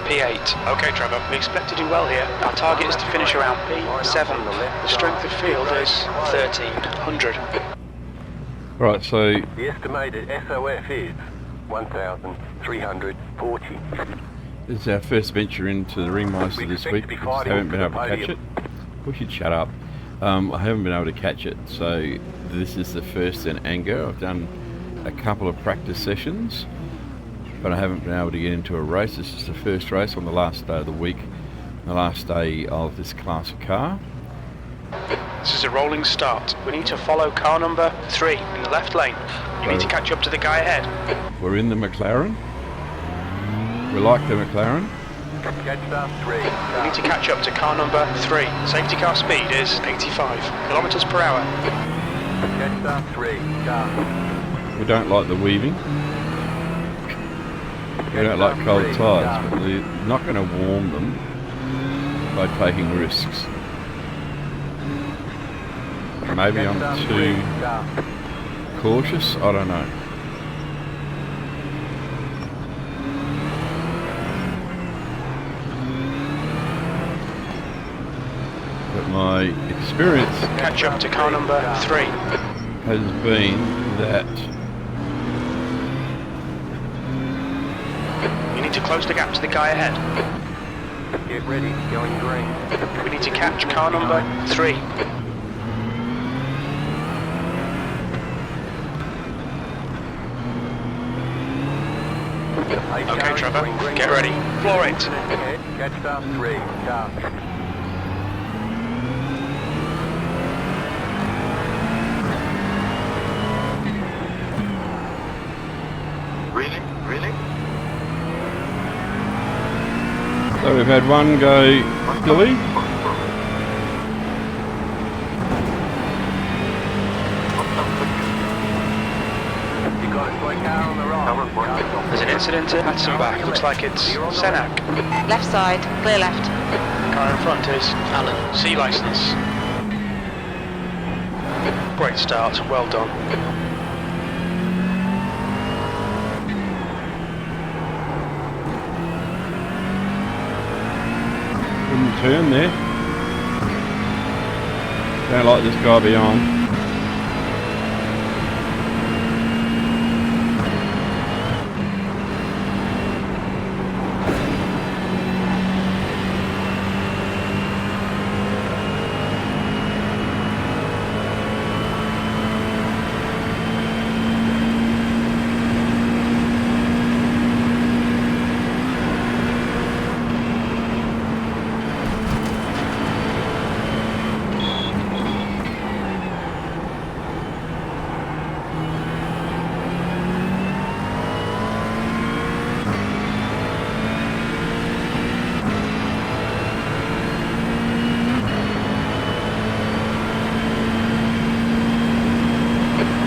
P8. Okay, Trevor. We expect to do well here. Our target is to finish around P7. The strength of field is 1300. Right, so The estimated SOF is 1,340. this is our first venture into the ring Meister this week. We just haven't been able to catch it. We should shut up. I haven't been able to catch it, so this is the first in anger. I've done a couple of practice sessions, but I haven't been able to get into a race. This is the first race on the last day of the week, the last day of this class of car. This is a rolling start. We need to follow car number 3 in the left lane. You need to catch up to the guy ahead. We're in the McLaren. We like the McLaren. Catch start 3. We need to catch up to car number 3. Safety car speed is 85 kilometers per hour. Catch start 3. Start. We don't like the weaving. We don't like cold tyres, but we're not going to warm them by taking risks. Maybe I'm too cautious, I don't know. But my experience Catch up to car number 3. has been that You need to close the gap to the guy ahead. Get ready, going green. We need to catch car number 3. Okay, Trevor, get ready. Floor 8. Catch start 3. Start. Really? so we've had one go silly. You got it, boy, car on the right. There's an incident at Hatzenbach. Looks like it's Senac. Left side, clear left. Car in front is Alan. C license. Great start. Well done. Couldn't turn there. Don't like this guy behind.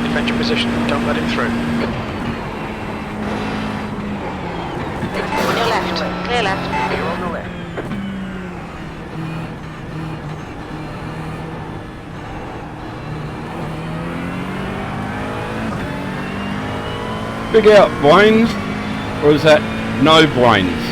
Defend your position. Don't let him through. On your left, clear left. You're on the left. Big out, brains, or is that no brains?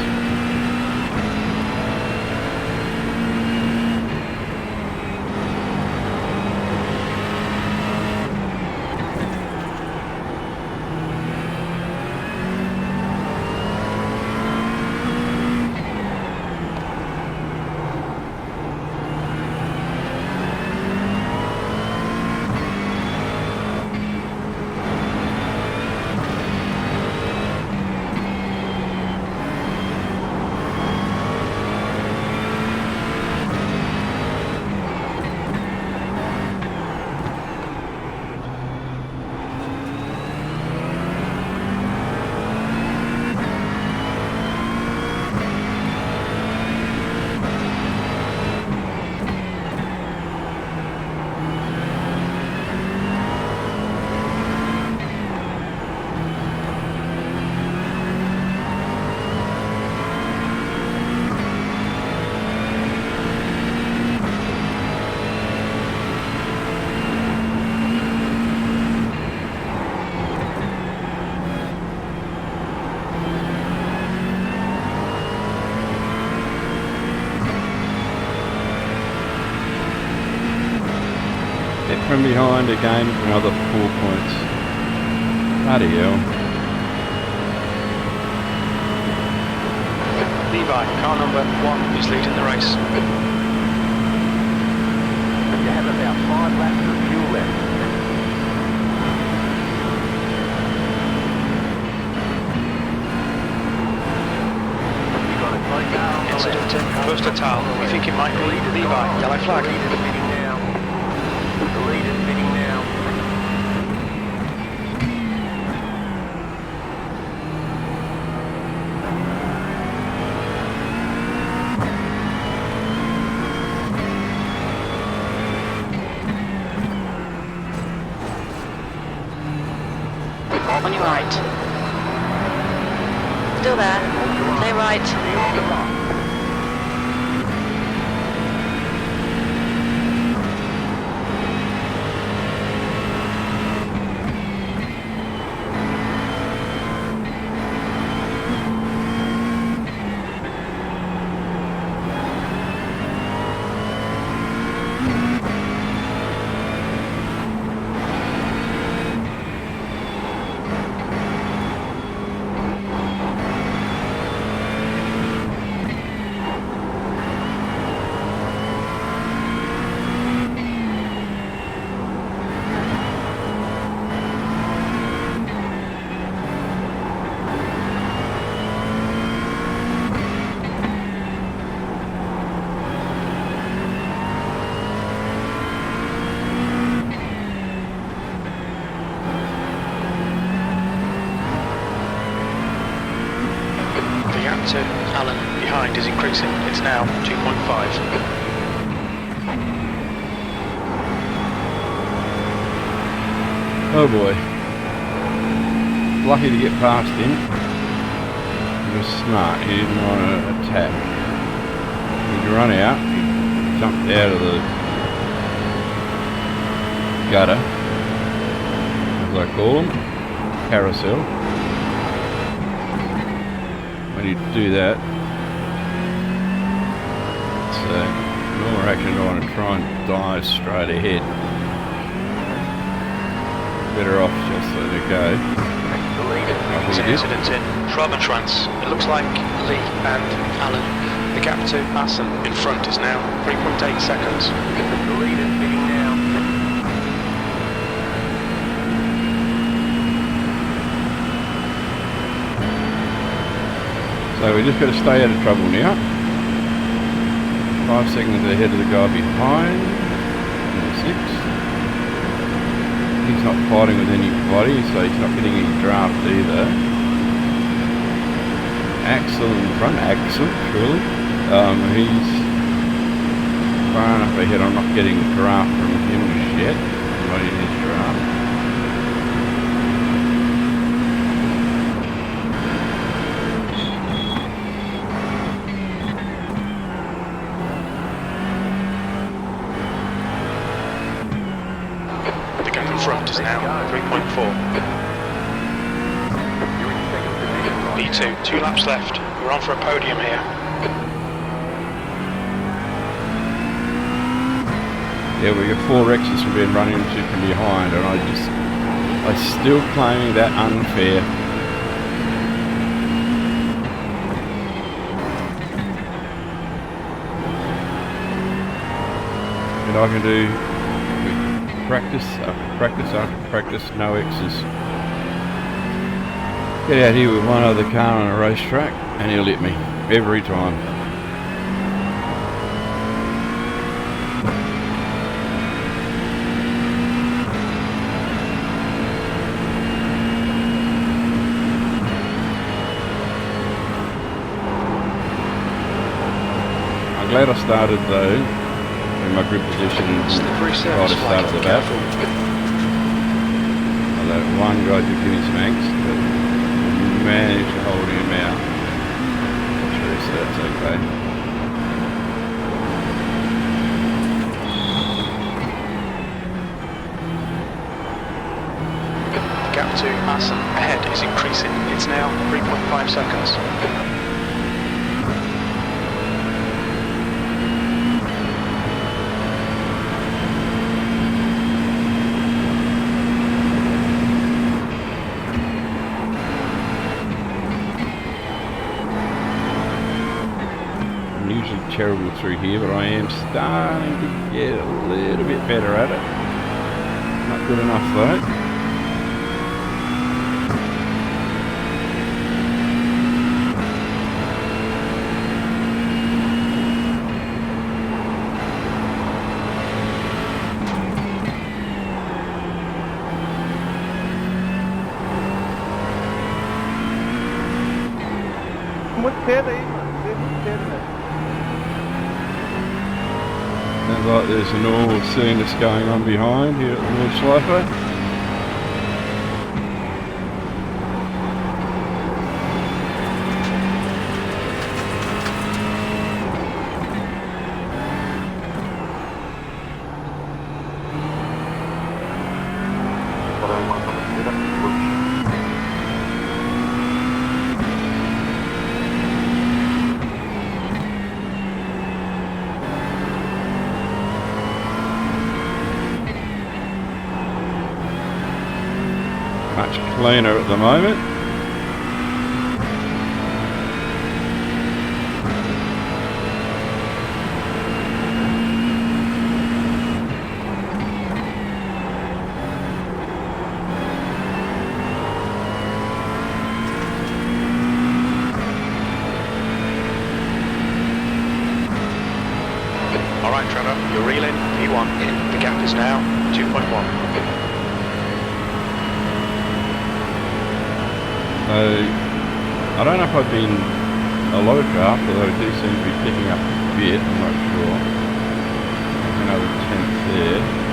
from behind again for another 4 points. Bloody hell. Levi, car number 1 is leading the race. You have about 5 laps of fuel left. You got a close car on the Incident left. in First Total. We think it might be Levi. Yellow flag. The lead is fitting now. The lead is fitting now. On your right. Still there. Clear right. Clear on the right. To Alan behind is increasing. It's now 2.5. Oh boy. Lucky to get past him. He was smart. He didn't want to attack. He'd run out. He jumped out of the gutter, as I call them, carousel. When you do that, it's more action to want to try and dive straight ahead. Better off just letting it go. The lead is fitting There's an now. incident in Schrabenschwanz. It looks like Lee and Alan. The gap to Assen in front is now 3.8 seconds. The lead is fitting now. So we just got to stay out of trouble now. 5 seconds ahead of the guy behind. Number 6. He's not fighting with anybody, so he's not getting any draft either. Axel in front, Axel, truly. He's far enough ahead. I'm not getting draft from him just yet. I'm not in his draft. Front is now 3.4. You're in second position, right? P2, 2 laps left. We're on for a podium here. Yeah, we got 4 Rexes from being run into from behind, and I still claiming that unfair. And I can do practice after practice after practice, no X's. Get out here with one other car on a racetrack and he'll hit me every time. I'm glad I started though in my grid position Slippery right surface to start flag, at the back. careful. That one guy did give me some angst, but managed to hold him out. So that's okay. The gap to Assen ahead is increasing. It's now 3.5 seconds. usually terrible through here, but I am starting to get a little bit better at it. Not good enough though. Sounds like there's a normal silliness going on behind here at the Lord Schleifer. Much cleaner at the moment. All right, Trevor, you're reeling. P1. The gap is now 2.1. I don't know if I've been a low draft, although I do seem to be picking up a bit, I'm not sure. Another 10th there.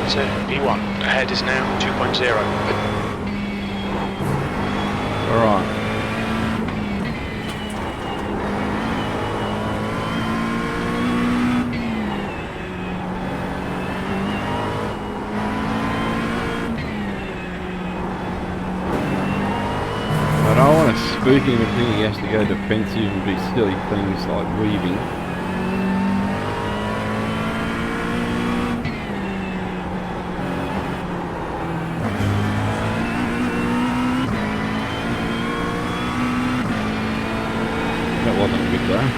To P1. Ahead is now 2.0. Alright. I don't want to spook him and think he has to go defensive and be silly things like weaving. That wasn't good though.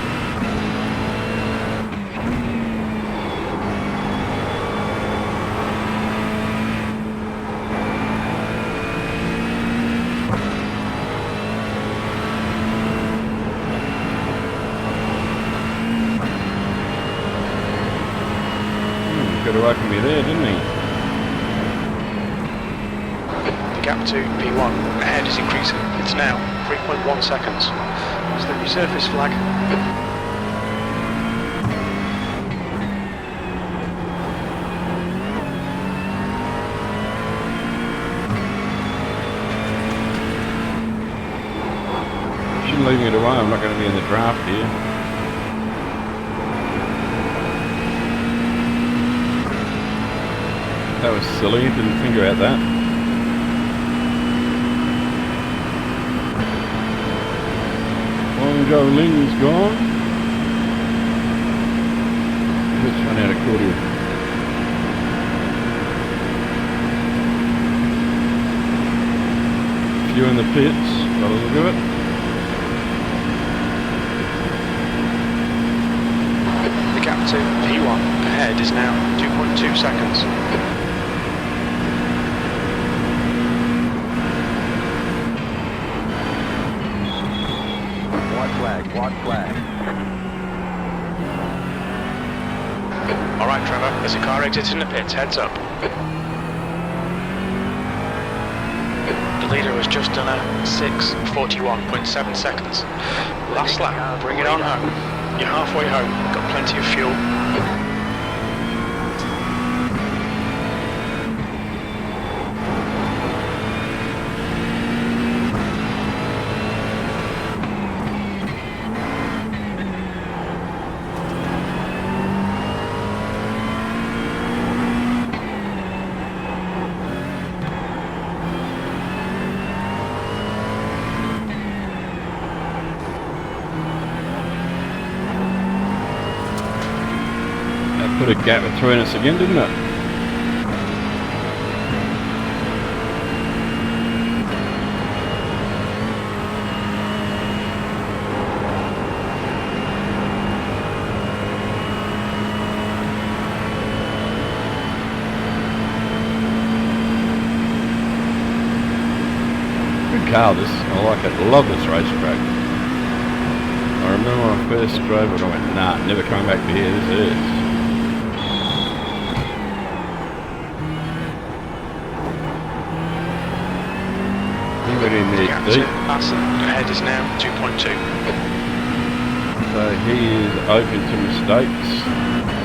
Got away from me there, didn't he? The gap to P1 ahead is increasing. It's now 3.1 seconds. It's the resurface flag. Shouldn't leave me to one, I'm not going to be in the draft here. That was silly, didn't think about that. Joe Ling's gone. Let's run out of cordial. Few in the pits, got a look at it. The gap to P1 ahead is now 2.2 seconds. White flag. Alright Trevor, there's a car exiting the pits, heads up. The leader has just done a 6:41.7 seconds. Last lap, bring it on home. You're halfway home, got plenty of fuel. Put a gap between us again, didn't it? Good car, this. I like it. Love this racetrack. I remember when I first drove it, I went, nah, never coming back to here. This is. In there deep. Ahead is now 2.2. So he is open to mistakes,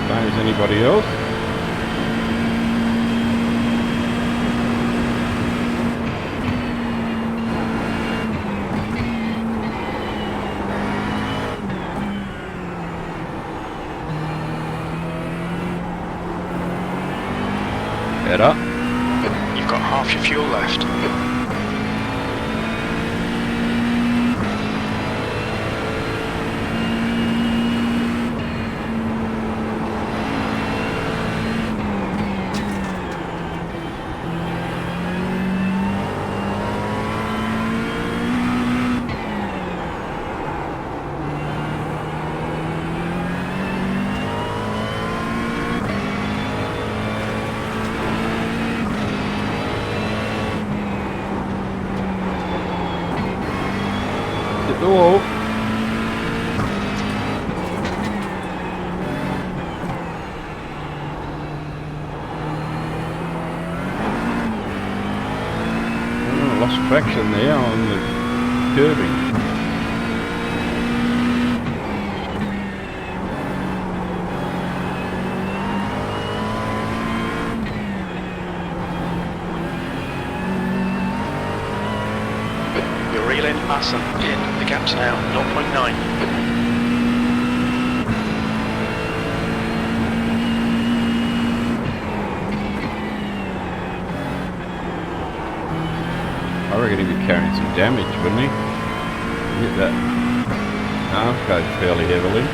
same as anybody else. Head up. You've got half your fuel left. The wall. Oh, lost traction there on the curbing. You're reeling Assen in. The gap's now 0.9. I reckon he'd be carrying some damage, wouldn't he? Hit that half coat fairly heavily.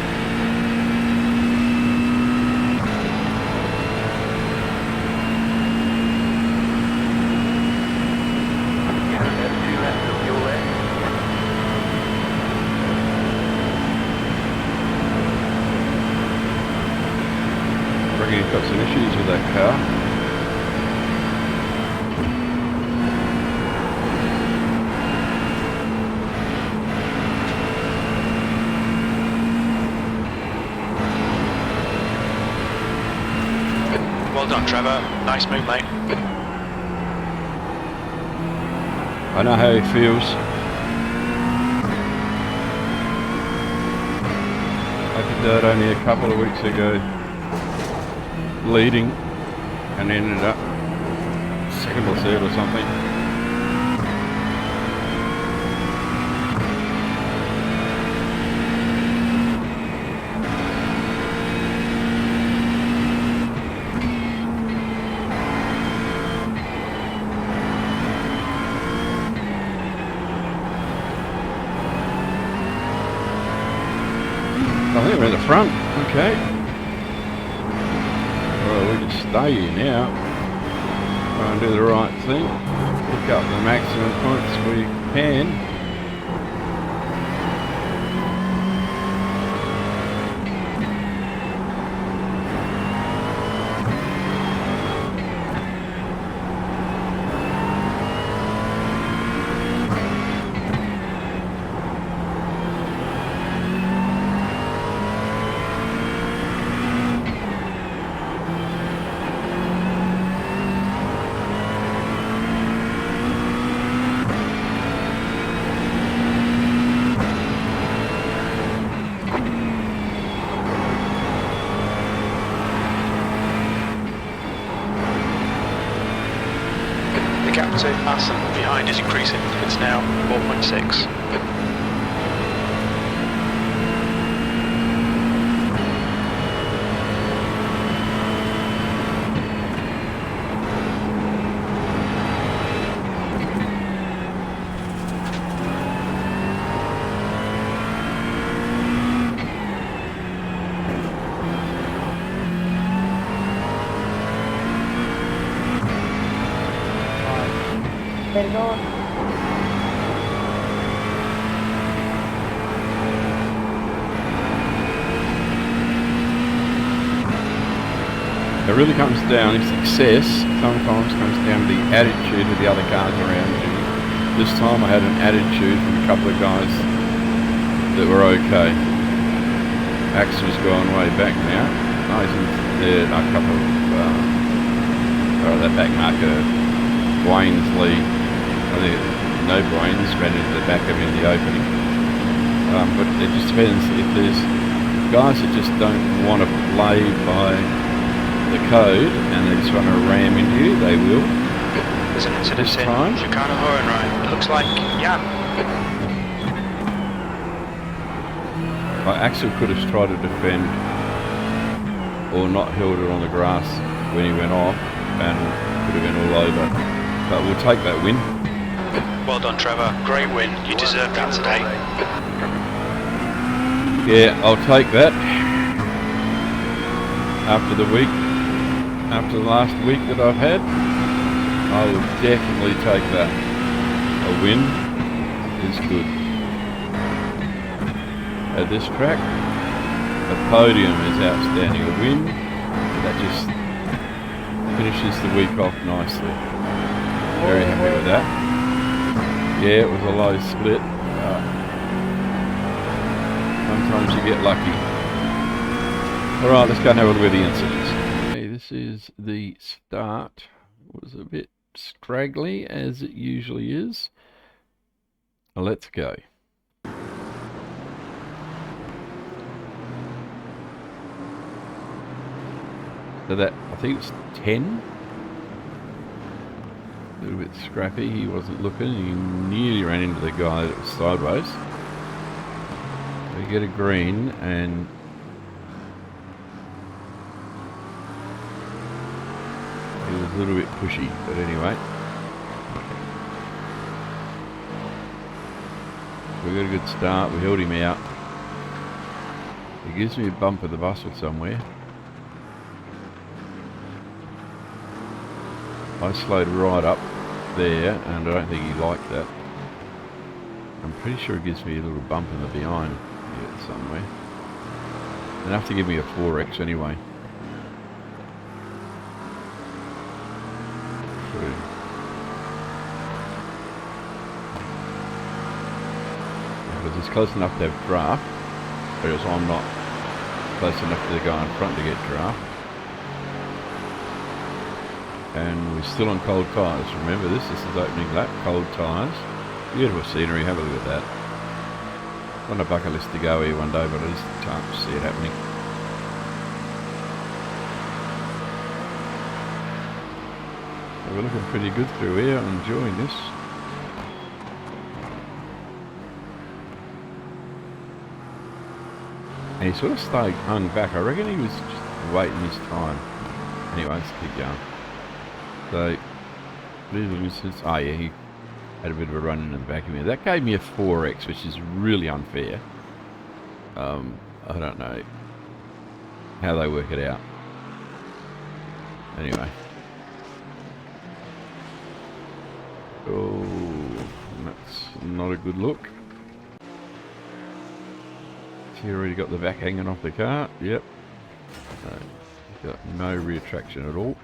I reckon he's got some issues with that car. Well done, Trevor. Nice move, mate. I know how he feels. I did that only a couple of weeks ago, leading, and ended up second or third or something. I think we're in the front, okay. Well, we can stay here now. Try and do the right thing. Pick up the maximum points we can. So pass behind is increasing. It's now 4.6. Perdón. It really comes down, success sometimes comes down to the attitude of the other cars around you. This time I had an attitude from a couple of guys that were okay. Axel's gone way back now. Oh, he's in there, a couple of, that back marker, Wainsley, I think no Brains ran into the back of him in the opening. But it just depends. If there's guys that just don't want to play by the code and they just want to ram into you, they will. There's an incident This in time? Chicana Hohenrhein. It looks like Jan. Axel could have tried to defend or not held it on the grass when he went off and could have been all over. But we'll take that win. Well done, Trevor. Great win. You deserve that today. Yeah, I'll take that. After the last week that I've had, I will definitely take that. A win is good. At this track, a podium is outstanding. A win, that just finishes the week off nicely. Very happy with that. Yeah, it was a low split. Sometimes you get lucky. Alright, let's go and have a look at the incidents. Okay, this is the start. It was a bit straggly, as it usually is. Let's go. So that, I think it's 10. A little bit scrappy, he wasn't looking, he nearly ran into the guy that was sideways. We get a green and he was a little bit pushy, but anyway. We got a good start, we held him out. He gives me a bump at the bustle somewhere. I slowed right up there and I don't think he liked that. I'm pretty sure it gives me a little bump in the behind here somewhere. Enough to give me a 4x anyway. Because it's close enough to have draft, whereas I'm not close enough to the guy in front to get draft. And we're still on cold tyres. Remember this is opening lap, cold tyres. Beautiful scenery, have a look at that. On a bucket list to go here one day, but I just can't see it happening. So we're looking pretty good through here, I'm enjoying this. And he sort of stayed hung back. I reckon he was just waiting his time. Anyway, let's keep going. So, oh yeah, he had a bit of a run in the back of me. That gave me a 4x, which is really unfair. I don't know how they work it out. Anyway. Oh, that's not a good look. She already got the back hanging off the car. Yep. Got no rear traction at all.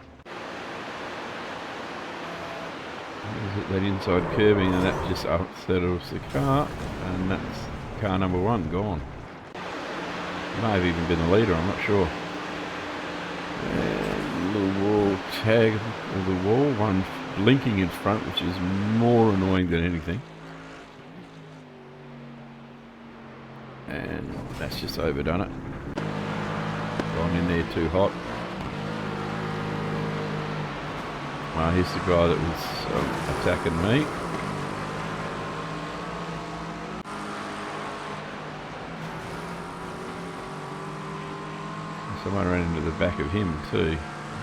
That inside curving, and that just upsettles the car, and that's car number 1 gone. May have even been the leader, I'm not sure. And little wall tag of the wall, one blinking in front, which is more annoying than anything. And that's just overdone it. Gone in there too hot. Here's the guy that was attacking me. Someone ran into the back of him too.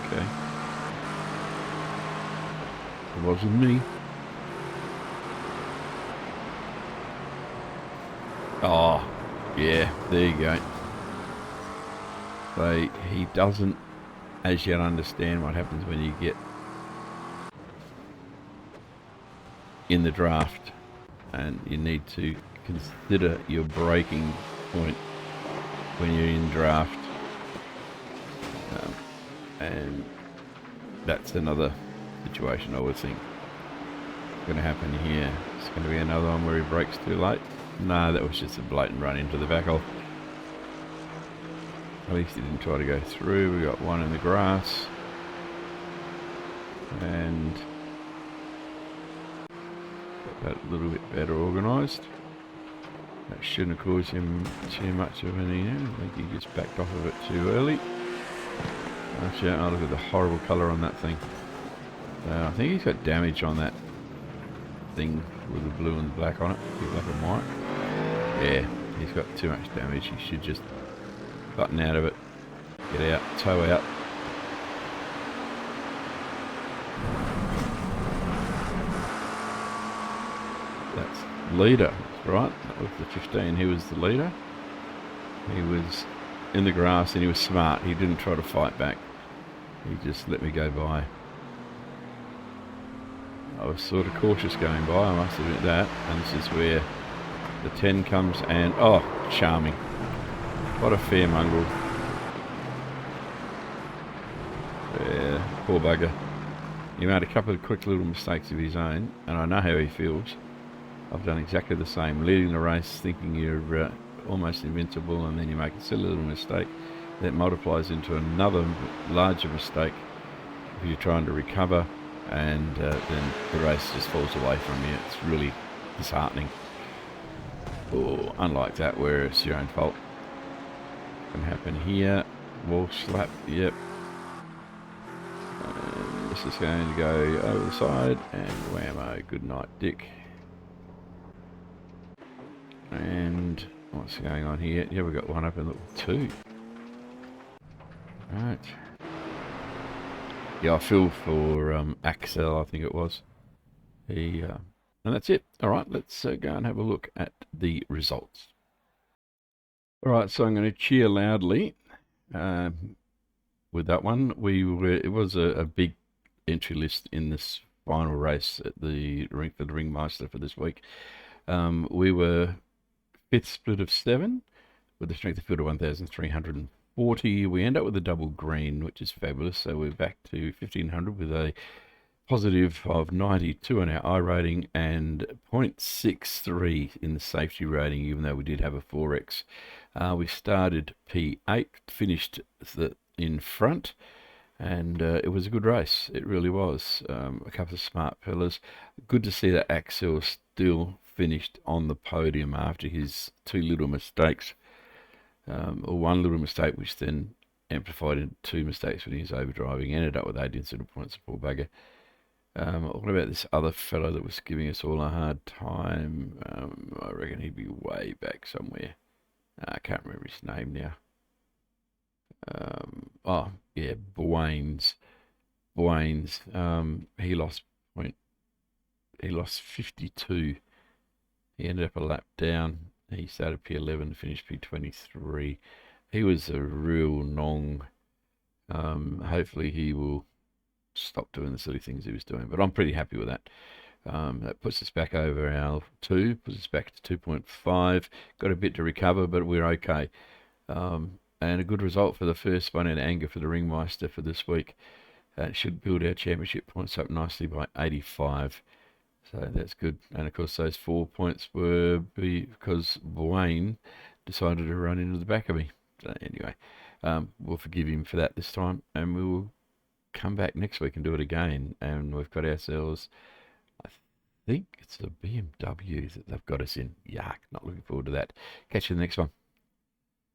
Okay. It wasn't me. Oh, yeah, there you go. So he doesn't as yet understand what happens when you get in the draft, and you need to consider your braking point when you're in draft. And that's another situation I would think going to happen here. It's going to be another one where he brakes too late. No, that was just a blatant run into the back of. At least he didn't try to go through. We got one in the grass. And got that a little bit better organised. That shouldn't have caused him too much of any. I think he just backed off of it too early. Actually, oh, look at the horrible colour on that thing. I think he's got damage on that thing with the blue and black on it. Black and white. Yeah, he's got too much damage. He should just button out of it. Get out, toe out. That's leader, right? That was the 15. He was the leader. He was in the grass and he was smart. He didn't try to fight back. He just let me go by. I was sort of cautious going by, I must admit that. And this is where the 10 comes and, oh, charming. What a fair mongrel. Yeah, poor bugger. He made a couple of quick little mistakes of his own, and I know how he feels. I've done exactly the same. Leading the race, thinking you're almost invincible, and then you make a silly little mistake that multiplies into another larger mistake if you're trying to recover, and then the race just falls away from you. It's really disheartening. Oh, unlike that where it's your own fault. Can happen here. Wall slap, yep. This is going to go over the side, and whammo, good night, Dick. And what's going on here? Yeah, we've got one up in level 2. Right. Yeah, I feel for Axel, I think it was. And that's it. All right, let's go and have a look at the results. All right, so I'm going to cheer loudly with that one. It was a big entry list in this final race at the ring for the Ring Meister for this week. We were 5th split of 7 with a strength of field of 1,340. We end up with a double green, which is fabulous. So we're back to 1,500 with a positive of 92 on our I rating and 0.63 in the safety rating, even though we did have a 4X. We started P8, finished in front, and it was a good race. It really was. A couple of smart fellas. Good to see that Axel still finished on the podium after his 2 little mistakes, or 1 little mistake, which then amplified into 2 mistakes when he was overdriving. Ended up with 8 incident points, poor bugger. What about this other fellow that was giving us all a hard time? I reckon he'd be way back somewhere. I can't remember his name now. Oh yeah, Bwaynes. He lost point. He lost 52. He ended up a lap down. He started P11 and finished P23. He was a real nong. Hopefully he will stop doing the silly things he was doing, but I'm pretty happy with that. That puts us back over our 2, puts us back to 2.5. Got a bit to recover, but we're okay. And a good result for the first one in anger for the Ringmeister for this week. It should build our championship points up nicely by 85. So that's good. And of course those 4 points were because Wayne decided to run into the back of me. So anyway, we'll forgive him for that this time, and we will come back next week and do it again. And we've got ourselves, I think it's a BMW that they've got us in. Yuck, not looking forward to that. Catch you in the next one.